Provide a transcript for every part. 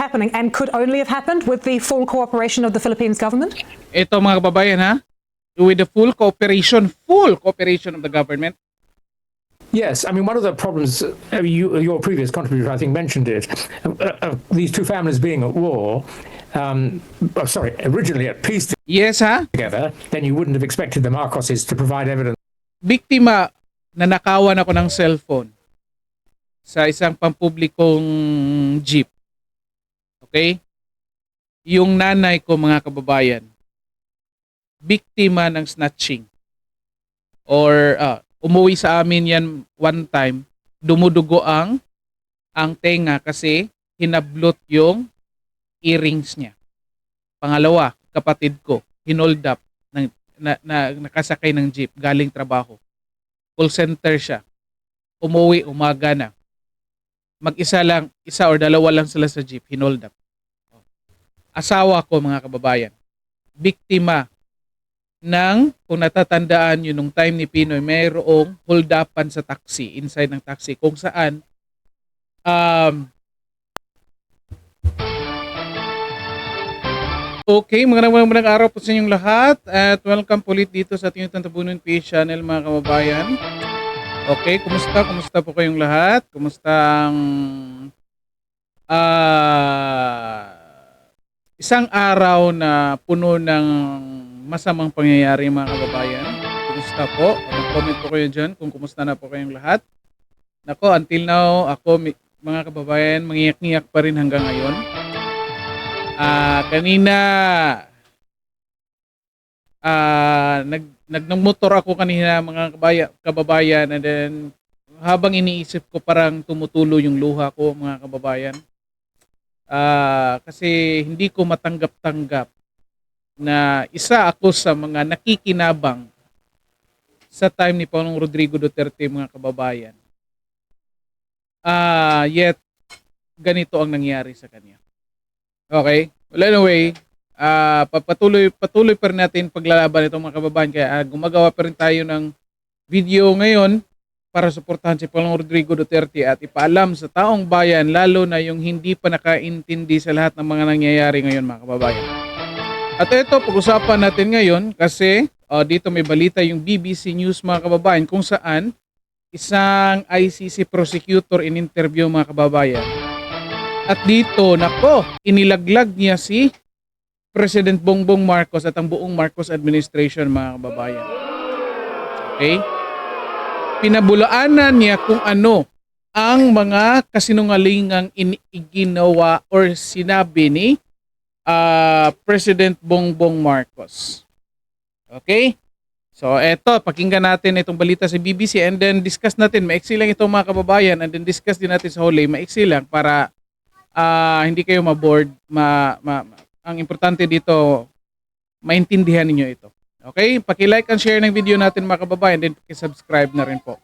happening and could only have happened with the full cooperation of the Philippines government? Ito mga kababayan ha, with the full cooperation of the government. Yes, I mean, one of the problems, your previous contributor, I think, mentioned it, these two families being at war, originally at peace Yes ha, together, then you wouldn't have expected the Marcoses to provide evidence. biktima na nakawan ako ng cellphone sa isang pampublikong jeep. Okay? Yung nanay ko mga kababayan, biktima ng snatching. Or umuwi sa amin yan one time, dumudugo ang tenga kasi hinablot yung earrings niya. Pangalawa, kapatid ko, hinold up, nakasakay ng jeep, galing trabaho. Call center siya. Umuwi, umaga na. Mag-isa lang, isa or dalawa lang sila sa jeep, hinold up. Asawa ko mga kababayan, biktima ng, kung natatandaan nyo nung time ni Pinoy, mayroong hold-upan sa taxi, inside ng taxi, kung saan okay, magandang araw po sa inyong lahat at welcome po ulit dito sa ating Tantabunan PH channel mga kababayan. Okay, kumusta po kayong lahat? Kumusta ang isang araw na puno ng masamang pangyayari mga kababayan? Kumusta po? Mag-comment po kayo dyan kung kumusta na po kayong lahat. Nako, until now, ako mga kababayan, mangiyak-ngiyak pa rin hanggang ngayon. Kanina nagmotor ako kanina mga kababayan, and then habang iniisip ko parang tumutulo yung luha ko mga kababayan. Kasi hindi ko matanggap-tanggap na isa ako sa mga nakikinabang sa time ni Pangulong Rodrigo Duterte mga kababayan. Yet ganito ang nangyari sa kanya. Okay? Well, anyway, patuloy pa rin natin paglalaban itong mga kababayan. Kaya gumagawa pa rin tayo ng video ngayon para suportahan si Pangulong Rodrigo Duterte at ipaalam sa taong bayan, lalo na yung hindi pa nakaintindi sa lahat ng mga nangyayari ngayon mga kababayan. At ito, pag-usapan natin ngayon kasi dito may balita yung BBC News mga kababayan kung saan isang ICC prosecutor in-interview mga kababayan. At dito, nako, inilaglag niya si President Bongbong Marcos at ang buong Marcos administration mga kababayan. Okay? Pinabulaanan niya kung ano ang mga kasinungalingang iginawa or sinabi ni President Bongbong Marcos. Okay? So, eto, pakinggan natin itong balita sa BBC and then discuss natin. Maiksi lang itong mga kababayan and then discuss din natin sa huli. Maiksi lang para hindi kayo ma-board. Ang importante dito, maintindihan ninyo ito. Okay? Paki-like and share ng video natin mga kababayan, then paki-subscribe na rin po.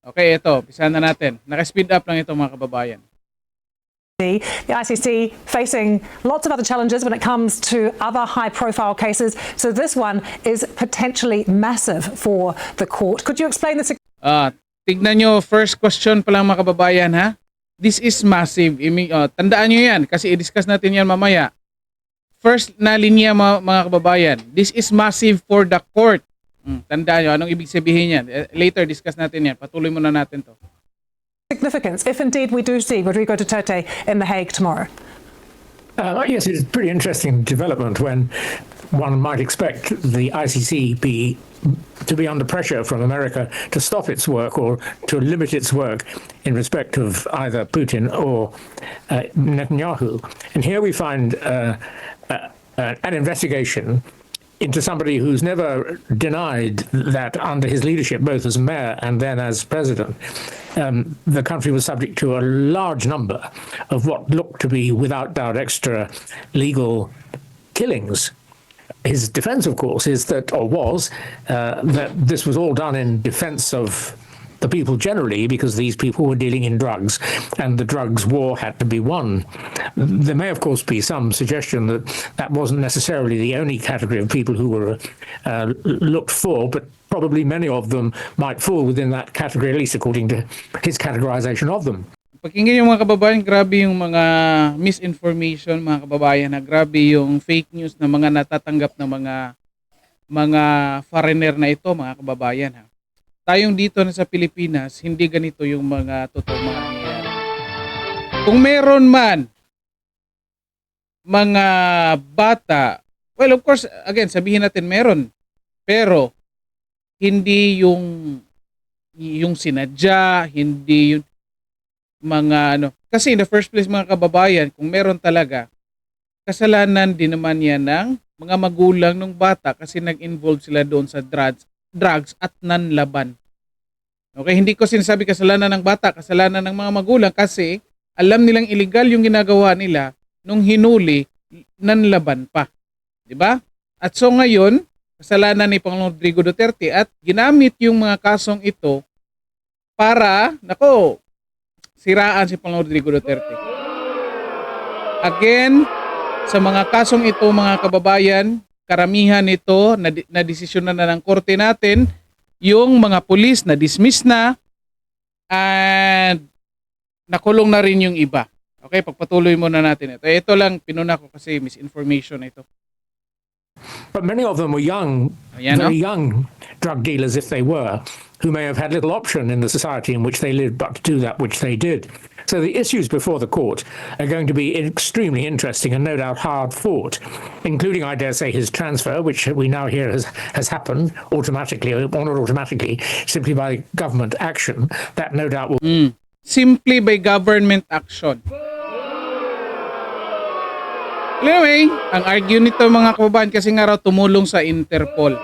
Okay, ito. Pisa na natin. Naka-speed up lang ito mga kababayan. The ICC facing lots of other challenges when it comes to other high-profile cases. So this one is potentially massive for the court. Could you explain this? Tignan nyo, first question pa lang mga kababayan ha. This is massive. Tandaan nyo yan kasi i-discuss natin yan mamaya. First na linya mga kababayan. This is massive for the court. Tandaan nyo, anong ibig sabihin yan? Later discuss natin yan. Patuloy muna natin to. Significance, if indeed we do see Rodrigo Duterte in The Hague tomorrow? Yes, it's a pretty interesting development when one might expect the ICC to be under pressure from America to stop its work or to limit its work in respect of either Putin or Netanyahu. And here we find an investigation into somebody who's never denied that under his leadership, both as mayor and then as president, the country was subject to a large number of what looked to be, without doubt, extra legal killings. His defense, of course, is that, or was, that this was all done in defense of the people generally, because these people were dealing in drugs and the drugs war had to be won. There may, of course, be some suggestion that that wasn't necessarily the only category of people who were looked for, but probably many of them might fall within that category, at least according to his categorization of them. pakinggan yung mga kababayan, grabe yung mga misinformation, mga kababayan, na grabe yung fake news na mga natatanggap ng mga foreigner na ito, mga kababayan, ha. Tayong dito na sa Pilipinas, hindi ganito yung mga totoo mga nangyayari. Kung meron man mga bata, well, of course, again, sabihin natin meron, pero hindi yung sinadya, hindi yung mga ano. Kasi in the first place, mga kababayan, kung meron talaga, kasalanan din naman yan ng mga magulang ng bata kasi nag-involve sila doon sa drugs at nanlaban. Okay, hindi ko sinasabi kasalanan ng bata, kasalanan ng mga magulang kasi alam nilang illegal yung ginagawa nila nung hinuli, nanlaban pa. 'Di ba? At so ngayon, kasalanan ni Pangulong Rodrigo Duterte at ginamit yung mga kasong ito para, siraan si Pangulong Rodrigo Duterte. Again, sa mga kasong ito, mga kababayan, karamihan nito na desisyon na ng korte natin, yung mga pulis na dismiss na and nakulong na rin yung iba. Okay, pagpatuloy muna natin ito. Ito lang, pinuna ko kasi misinformation na ito. But many of them were young, Ayan, very young drug dealers, if they were, who may have had little option in the society in which they lived but to do that which they did. So the issues before the court are going to be extremely interesting and no doubt hard fought, including, I dare say, his transfer, which we now hear has happened automatically, or not automatically, simply by government action. That no doubt will Simply by government action. Anyway, ang argue nito, mga kababayan, kasi nga raw tumulong sa Interpol.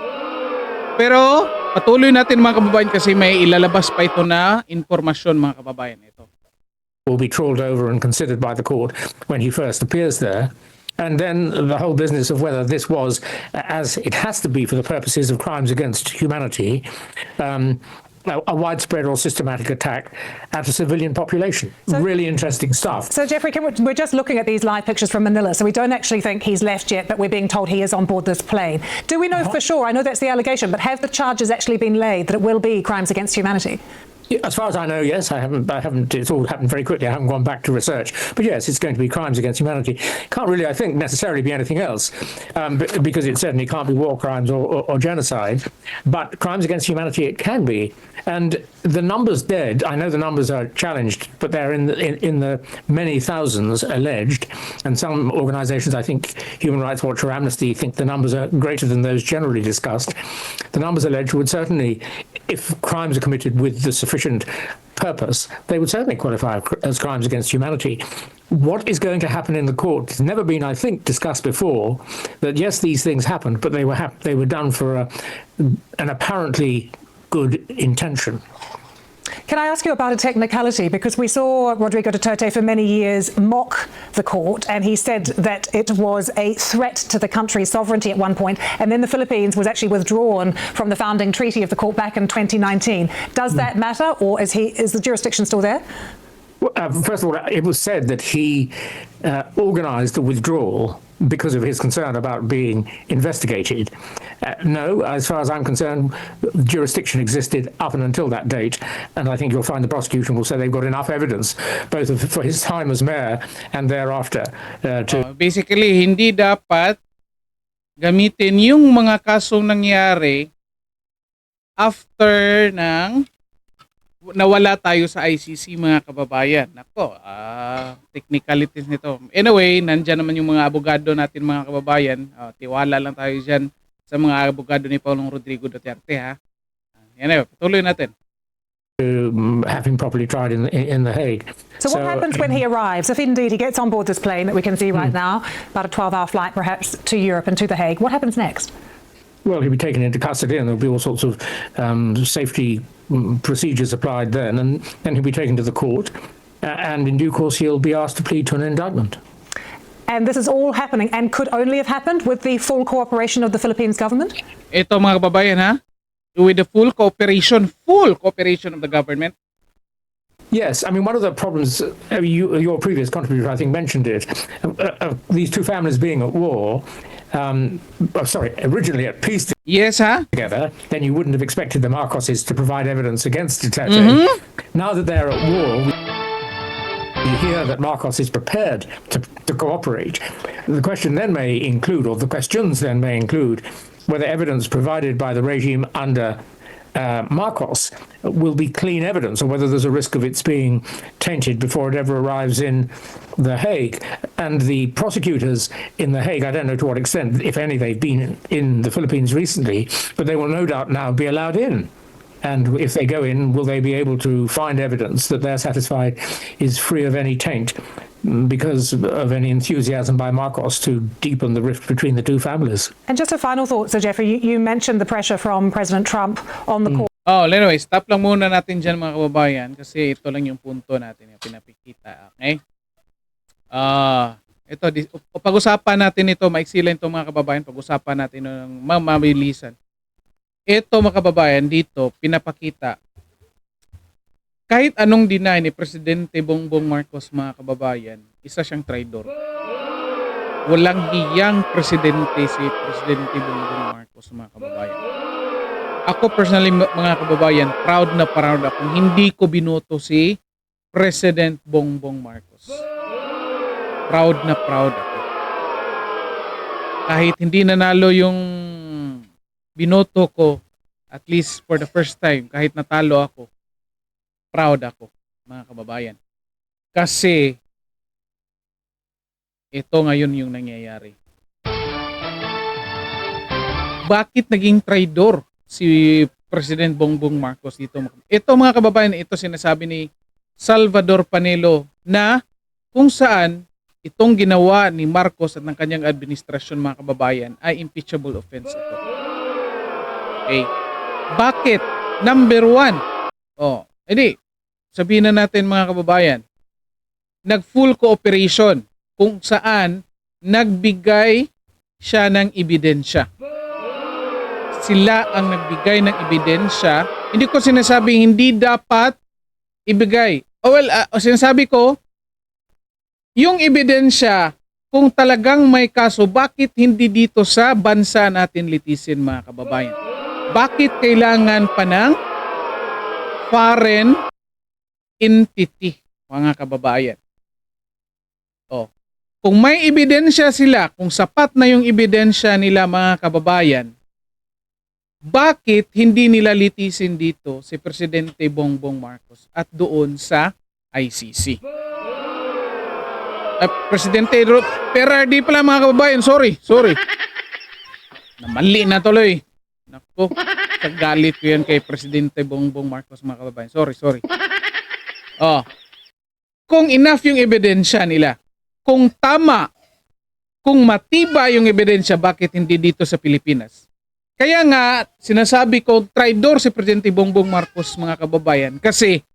Pero patuloy natin, mga kababayan, kasi may ilalabas pa ito na informasyon, mga kababayan. Ito will be trawled over and considered by the court when he first appears there. And then the whole business of whether this was, as it has to be for the purposes of crimes against humanity, a widespread or systematic attack at a civilian population. Really interesting stuff. So, Jeffrey, we're just looking at these live pictures from Manila, so we don't actually think he's left yet, but we're being told he is on board this plane. Do we know for sure? I know that's the allegation, but have the charges actually been laid that it will be crimes against humanity? As far as I know, yes. I haven't. It's all happened very quickly. I haven't gone back to research. But yes, it's going to be crimes against humanity. Can't really, I think, necessarily be anything else, because it certainly can't be war crimes or genocide. But crimes against humanity, it can be. And the numbers dead, I know the numbers are challenged, but they're in the many thousands alleged. And some organisations, I think Human Rights Watch or Amnesty, think the numbers are greater than those generally discussed. The numbers alleged would certainly, if crimes are committed with the sufficient purpose, they would certainly qualify as crimes against humanity. What is going to happen in the court has never been, I think, discussed before. That yes, these things happened, but they were done for an apparently good intention. Can I ask you about a technicality? Because we saw Rodrigo Duterte for many years mock the court, and he said that it was a threat to the country's sovereignty at one point, and then the Philippines was actually withdrawn from the founding treaty of the court back in 2019. Does that matter, or is the jurisdiction still there? Well, first of all, it was said that he organised the withdrawal because of his concern about being investigated. No, as far as I'm concerned, jurisdiction existed up and until that date, and I think you'll find the prosecution will say they've got enough evidence, both for his time as mayor and thereafter, to... Basically, hindi dapat gamitin yung mga kasong nangyari after ng nawala tayo sa ICC, mga kababayan. Nako, technicalities nito. Anyway, nandyan naman yung mga abogado natin, mga kababayan. Tiwala lang tayo dyan sa mga abogado ni Pangulong Rodrigo Duterte, ha. Anyway, patuloy natin. Have him properly tried in The Hague. So what happens when he arrives? If indeed he gets on board this plane that we can see right now, about a 12-hour flight perhaps to Europe and to The Hague, what happens next? Well, he'll be taken into custody and there'll be all sorts of safety procedures applied then, and then he'll be taken to the court, and in due course he'll be asked to plead to an indictment. And this is all happening and could only have happened with the full cooperation of the Philippines government? Ito, mga kababayan, ha? With the full cooperation of the government. Yes, I mean, one of the problems, your previous contributor, I think, mentioned it, these two families being at war, originally at peace Yes, ha? together, then you wouldn't have expected the Marcoses to provide evidence against Duterte. Now that they're at war... We hear that Marcos is prepared to cooperate. The question then may include, or the questions then may include, whether evidence provided by the regime under Marcos will be clean evidence, or whether there's a risk of its being tainted before it ever arrives in The Hague. And the prosecutors in The Hague, I don't know to what extent, if any, they've been in the Philippines recently, but they will no doubt now be allowed in. And if they go in, will they be able to find evidence that they're satisfied is free of any taint because of any enthusiasm by Marcos to deepen the rift between the two families? And just a final thought, Sir Jeffrey, you mentioned the pressure from President Trump on the court. Oh, anyway, stop lang muna natin dyan mga kababayan kasi ito lang yung punto natin yung pinapikita. Okay? Pag-usapan natin ito, maiksi lang ito mga kababayan, pag-usapan natin ng mabilisan. Ito mga kababayan dito, pinapakita kahit anong deny ni Presidente Bongbong Marcos mga kababayan, isa siyang traidor. Walang hiyang presidente si Presidente Bongbong Marcos mga kababayan. Ako personally mga kababayan, proud na proud ako. Hindi ko binoto si President Bongbong Marcos. Proud na proud ako. Kahit hindi nanalo yung binoto ko, at least for the first time, kahit natalo ako, proud ako, mga kababayan. Kasi, ito ngayon yung nangyayari. Bakit naging traidor si President Bongbong Marcos dito? Ito mga kababayan, ito sinasabi ni Salvador Panelo na kung saan itong ginawa ni Marcos at ng kanyang administrasyon mga kababayan ay impeachable offense ito. Okay. Bakit? Number 1. Sabihin na natin mga kababayan, nag-full cooperation kung saan nagbigay siya ng ebidensya. Sila ang nagbigay ng ebidensya. Hindi ko sinasabing hindi dapat ibigay. Sinasabi ko, yung ebidensya, kung talagang may kaso, bakit hindi dito sa bansa natin litisin mga kababayan? Bakit kailangan pa ng foreign entity, mga kababayan? Kung may ebidensya sila, kung sapat na yung ebidensya nila mga kababayan, bakit hindi nila litisin dito si Presidente Bongbong Marcos at doon sa ICC? Presidente PRRD pala mga kababayan, sorry. Namali na tuloy. Nako, galit ko yan kay Presidente Bongbong Marcos mga kababayan. Sorry. Kung enough yung ebidensya nila, kung tama, kung matibay yung ebidensya, bakit hindi dito sa Pilipinas? Kaya nga, sinasabi ko, traidor si Presidente Bongbong Marcos mga kababayan kasi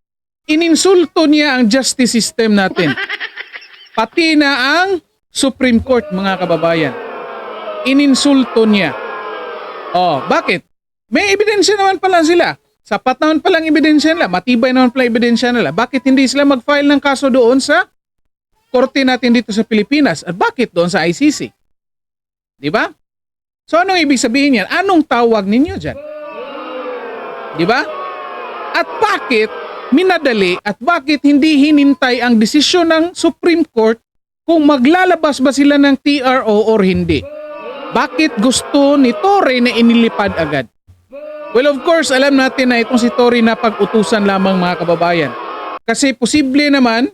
ininsulto niya ang justice system natin. Pati na ang Supreme Court mga kababayan. Ininsulto niya. Bakit? May ebidensya naman pala sila. Sapat naman palang ebidensya nila. Matibay naman palang ebidensya nila. Bakit hindi sila mag-file ng kaso doon sa korte natin dito sa Pilipinas? At bakit doon sa ICC? Di ba? So anong ibig sabihin yan? Anong tawag ninyo dyan? Di ba? At bakit minadali at bakit hindi hinintay ang desisyon ng Supreme Court kung maglalabas ba sila ng TRO or hindi? Bakit gusto ni Torre na inilipad agad? Well, of course, alam natin na itong si Torre na pag-utusan lamang mga kababayan. Kasi posible naman,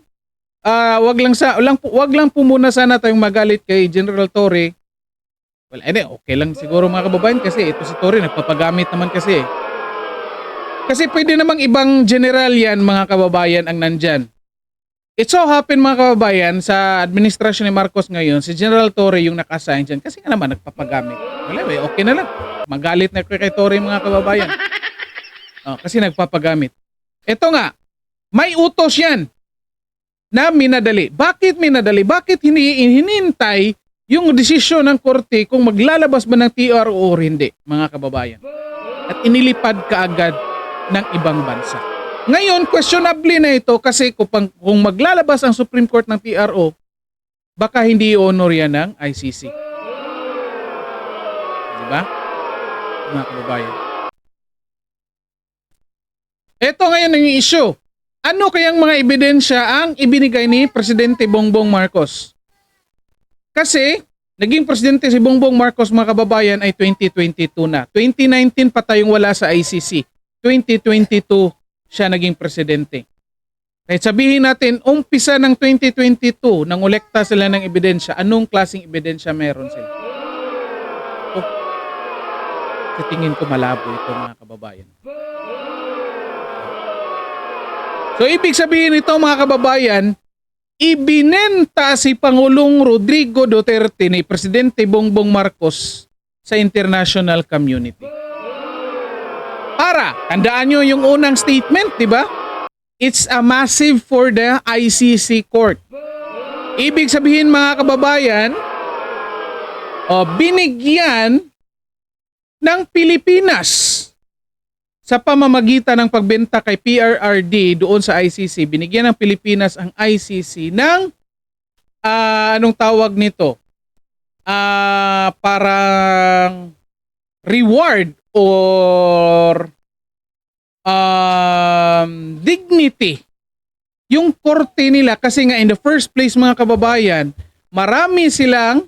wag lang po muna sana tayong magalit kay General Torre. Well, okay lang siguro mga kababayan kasi ito si Torre nagpapagamit naman kasi. Kasi pwede namang ibang general yan mga kababayan ang nandyan. It so happen mga kababayan sa administrasyon ni Marcos ngayon, si General Torre yung naka-assign dyan kasi nga naman nagpapagamit. Okay na lang. Magalit na kay Torre mga kababayan. Kasi nagpapagamit. Ito nga, may utos yan na minadali. Bakit minadali? Bakit hinihintay yung desisyon ng korte kung maglalabas ba ng TRO o hindi mga kababayan? At inilipad kaagad ng ibang bansa. Ngayon, questionably na ito kasi kung maglalabas ang Supreme Court ng TRO, baka hindi i-honor yan ng ICC. Diba? Mga kababayan. Ito ngayon ang issue. Ano kayang mga ebidensya ang ibinigay ni Presidente Bongbong Marcos? Kasi, naging presidente si Bongbong Marcos, mga kababayan, ay 2022 na. 2019 pa tayong wala sa ICC. 2022 siya naging presidente. Kahit sabihin natin, umpisa ng 2022, nangolekta sila ng ebidensya. Anong klaseng ebidensya meron sila? Oh, sa tingin ko malabo ito, mga kababayan. So, ibig sabihin nito, mga kababayan, ibinenta si Pangulong Rodrigo Duterte ni Presidente Bongbong Marcos sa international community. Para, tandaan nyo yung unang statement, di ba? It's a massive for the ICC court. Ibig sabihin, mga kababayan, binigyan ng Pilipinas sa pamamagitan ng pagbenta kay PRRD doon sa ICC. Binigyan ng Pilipinas ang ICC ng anong tawag nito? Parang reward or dignity. Yung korte nila, kasi nga in the first place, mga kababayan, marami silang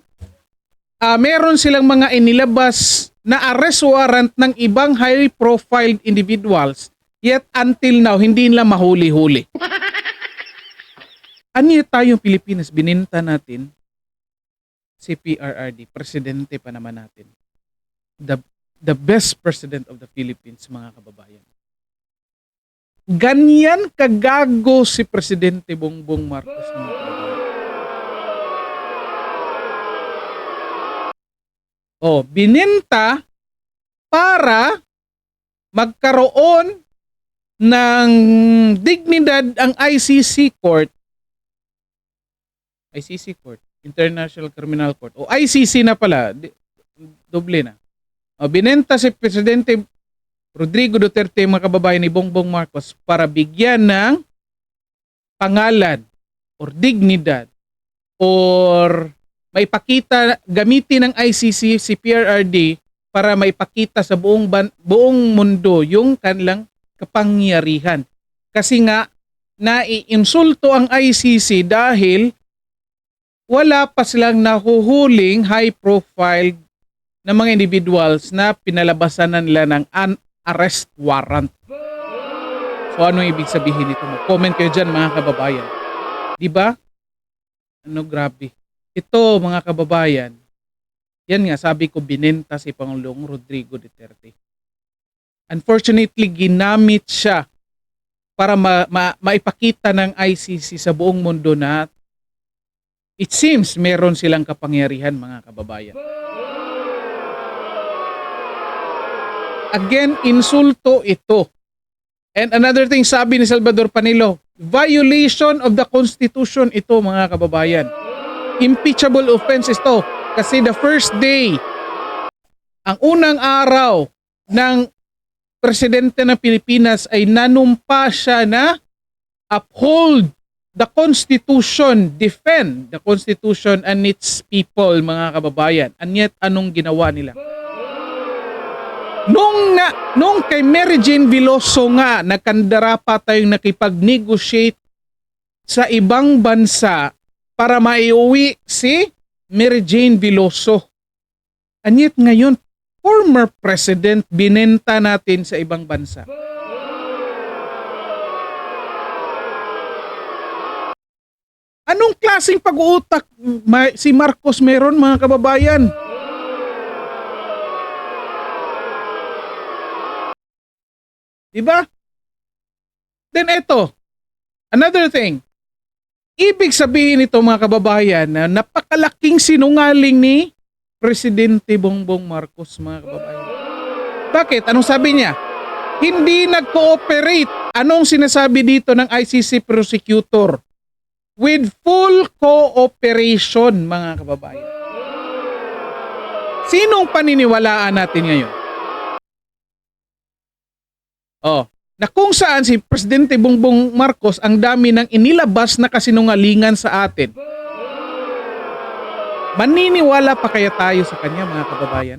meron silang mga inilabas na arrest warrant ng ibang highly profiled individuals, yet until now hindi nila mahuli-huli. Ano tayong Pilipinas, bininta natin si PRRD, presidente pa naman natin. The best president of the Philippines, mga kababayan. Ganyan kagago si Presidente Bongbong Marcos, mga kababayan. Bininta para magkaroon ng dignidad ang ICC Court. ICC Court, International Criminal Court. O ICC na pala, doble na. Binenta si Presidente Rodrigo Duterte, mga kababayan, ni Bongbong Marcos para bigyan ng pangalan or dignidad or maipakita, gamitin ng ICC si PRRD para maipakita sa buong mundo yung kanilang kapangyarihan. Kasi nga, naiinsulto ang ICC dahil wala pa silang nahuhuling high-profile na mga individuals na pinalabasan na nila ng arrest warrant. So ano ibig sabihin nito? Comment kayo dyan, mga kababayan. Diba? Ano, grabe. Ito, mga kababayan, yan nga, sabi ko, binenta si Pangulong Rodrigo Duterte. Unfortunately, ginamit siya para maipakita ng ICC sa buong mundo na it seems meron silang kapangyarihan, mga kababayan. Again, insulto ito. And another thing, sabi ni Salvador Panilo, violation of the Constitution ito, mga kababayan. Impeachable offense ito. Kasi the first day, ang unang araw ng presidente ng Pilipinas ay nanumpa siya na uphold the Constitution, defend the Constitution and its people, mga kababayan. And yet, anong ginawa nila? Nung kay Mary Jane Veloso nga, nagkandara pa tayong nakipag-negotiate sa ibang bansa para maiuwi si Mary Jane Veloso. And yet ngayon, former president, binenta natin sa ibang bansa. Anong klaseng pag-uutak si Marcos meron, mga kababayan? Diba? Then ito, another thing. Ibig sabihin nito, mga kababayan, na napakalaking sinungaling ni Presidente Bongbong Marcos, mga kababayan. Bakit? Anong sabi niya? Hindi nag-cooperate. Anong sinasabi dito ng ICC prosecutor? With full cooperation, mga kababayan. Sinong paniniwalaan natin ngayon? Na kung saan si Presidente Bongbong Marcos ang dami ng inilabas na kasinungalingan sa atin. Maniniwala pa kaya tayo sa kanya, mga kababayan?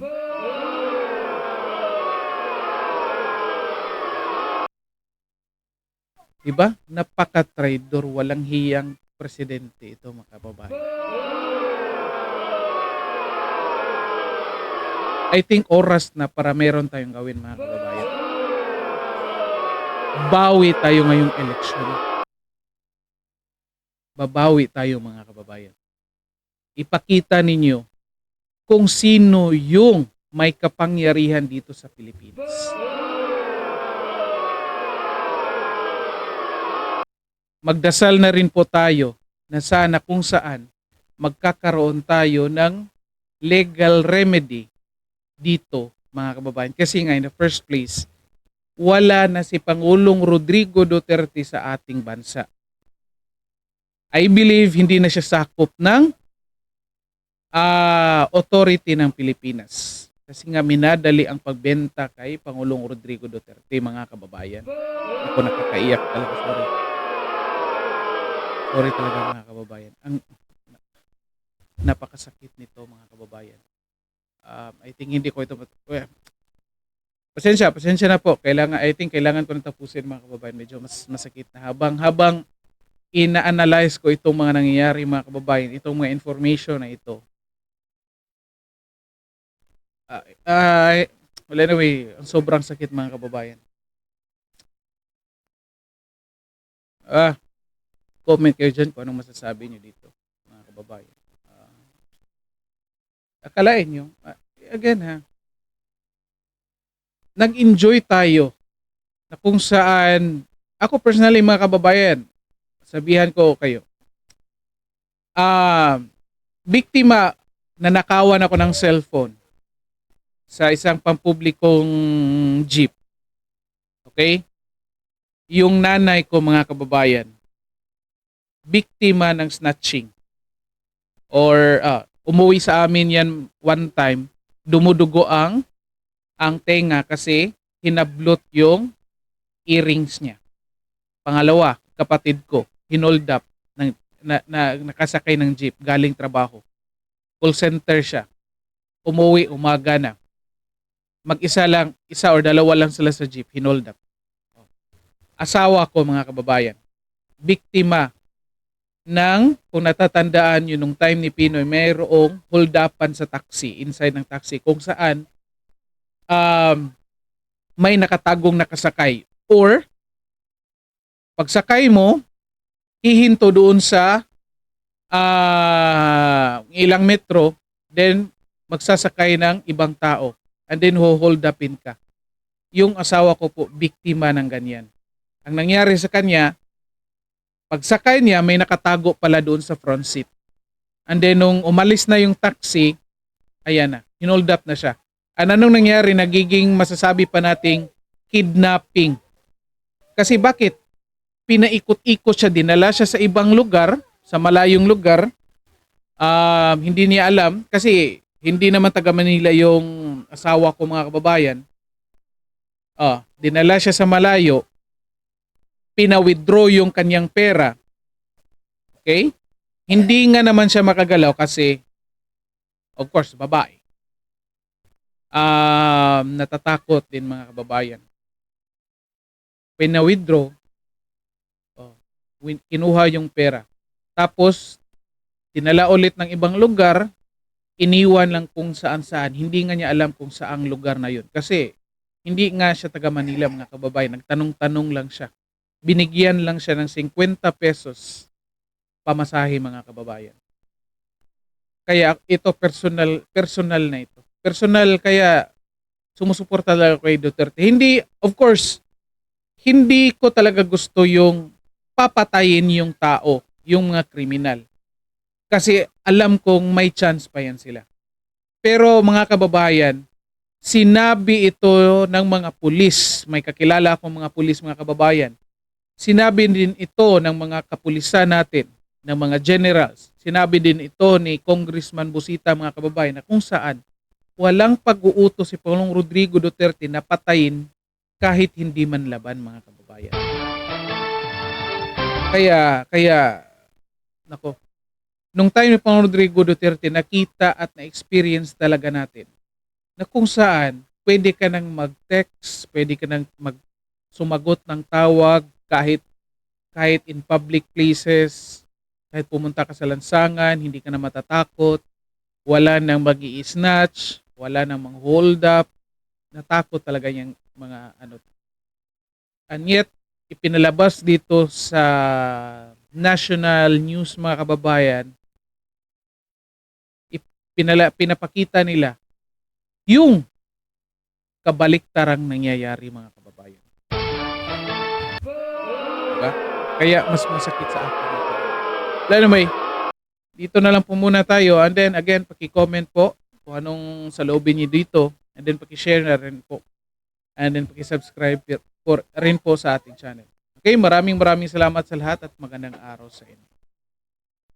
Diba? Napaka-traidor, walang hiyang presidente ito, mga kababayan. I think oras na para meron tayong gawin, mga kababayan. Bawi tayo ngayong eleksyon. Babawi tayo, mga kababayan. Ipakita ninyo kung sino yung may kapangyarihan dito sa Pilipinas. Magdasal na rin po tayo na sana kung saan magkakaroon tayo ng legal remedy dito, mga kababayan. Kasi nga in the first place, wala na si Pangulong Rodrigo Duterte sa ating bansa. I believe hindi na siya sakop ng authority ng Pilipinas. Kasi nga minadali ang pagbenta kay Pangulong Rodrigo Duterte, mga kababayan. Ako nakakaiyak talaga, sorry. Sorry talaga, mga kababayan. Ang napakasakit nito, mga kababayan. I think hindi ko ito pasensya na po. I think kailangan ko nang tapusin, mga kababayan. Medyo masakit na habang ina-analyze ko itong mga nangyayari, mga kababayan, itong mga information na ito. Well, anyway, sobrang sakit, mga kababayan. Comment kayo dyan kung anong masasabi nyo dito, mga kababayan. Akalain nyo, again nag-enjoy tayo na kung saan, ako personally, mga kababayan, sabihan ko kayo, biktima na nakawan ako ng cellphone sa isang pampublikong jeep. Okay? Yung nanay ko, mga kababayan, biktima ng snatching. Or umuwi sa amin yan one time, dumudugo ang tenga kasi hinablot yung earrings niya. Pangalawa, kapatid ko, hinold up, nakasakay ng jeep, galing trabaho. Call center siya. Umuwi, umaga na. Mag-isa lang, isa or dalawa lang sila sa jeep, hinold up. Asawa ko, mga kababayan, biktima ng, kung natatandaan nyo, nung time ni Pinoy, mayroong hold-upan sa taxi, inside ng taxi, kung saan may nakatagong nakasakay. Or, pagsakay mo, hihinto doon sa ilang metro, then magsasakay ng ibang tao. And then hold upin ka. Yung asawa ko po, biktima ng ganyan. Ang nangyari sa kanya, pagsakay niya, may nakatago pala doon sa front seat. And then nung umalis na yung taxi, ayan na, hinold up na siya. Anong nangyari? Nagiging masasabi pa nating kidnapping. Kasi bakit? Pinaikot-ikot siya, dinala siya sa ibang lugar, sa malayong lugar. Hindi niya alam, kasi hindi naman taga Manila yung asawa ko, mga kababayan. Dinala siya sa malayo, pina-withdraw yung kanyang pera. Okay? Hindi nga naman siya makagalaw kasi, of course, babae. Natatakot din, mga kababayan. Pina-withdraw, kinuha yung pera. Tapos, dinala ulit ng ibang lugar, iniwan lang kung saan-saan. Hindi nga niya alam kung saang lugar na yun. Kasi, hindi nga siya taga Manila, mga kababayan. Nagtanong-tanong lang siya. Binigyan lang siya ng 50 pesos pamasahe, mga kababayan. Kaya ito personal na ito. Personal, kaya sumusuporta talaga kay Duterte. Hindi, of course, hindi ko talaga gusto yung papatayin yung tao, yung mga kriminal. Kasi alam kong may chance pa yan sila. Pero mga kababayan, sinabi ito ng mga pulis, may kakilala akong mga pulis, mga kababayan. Sinabi din ito ng mga kapulisan natin, ng mga generals. Sinabi din ito ni Congressman Busita, mga kababayan, na kung saan walang pag-uutos si Pangulong Rodrigo Duterte na patayin kahit hindi man laban, mga kababayan. Kaya, nako, nung time ni Pangulong Rodrigo Duterte, nakita at na-experience talaga natin na kung saan pwede ka nang mag-text, pwede ka nang sumagot ng tawag kahit kahit in public places, kahit pumunta ka sa lansangan, hindi ka na matatakot, wala nang mag-i-snatch, wala nang mga hold up, natakot talaga yung mga ano. And yet, ipinalabas dito sa national news mga kababayan, pinapakita nila yung kabaliktarang nangyayari mga kababayan. Diba? Kaya mas masakit sa akin. But anyway, dito na lang po muna tayo, and then again, paki-comment po kung anong saloobin niyo dito, and then paki-share na rin po, and then paki-subscribe rin po sa ating channel. Okay, maraming salamat sa lahat at magandang araw sa inyo.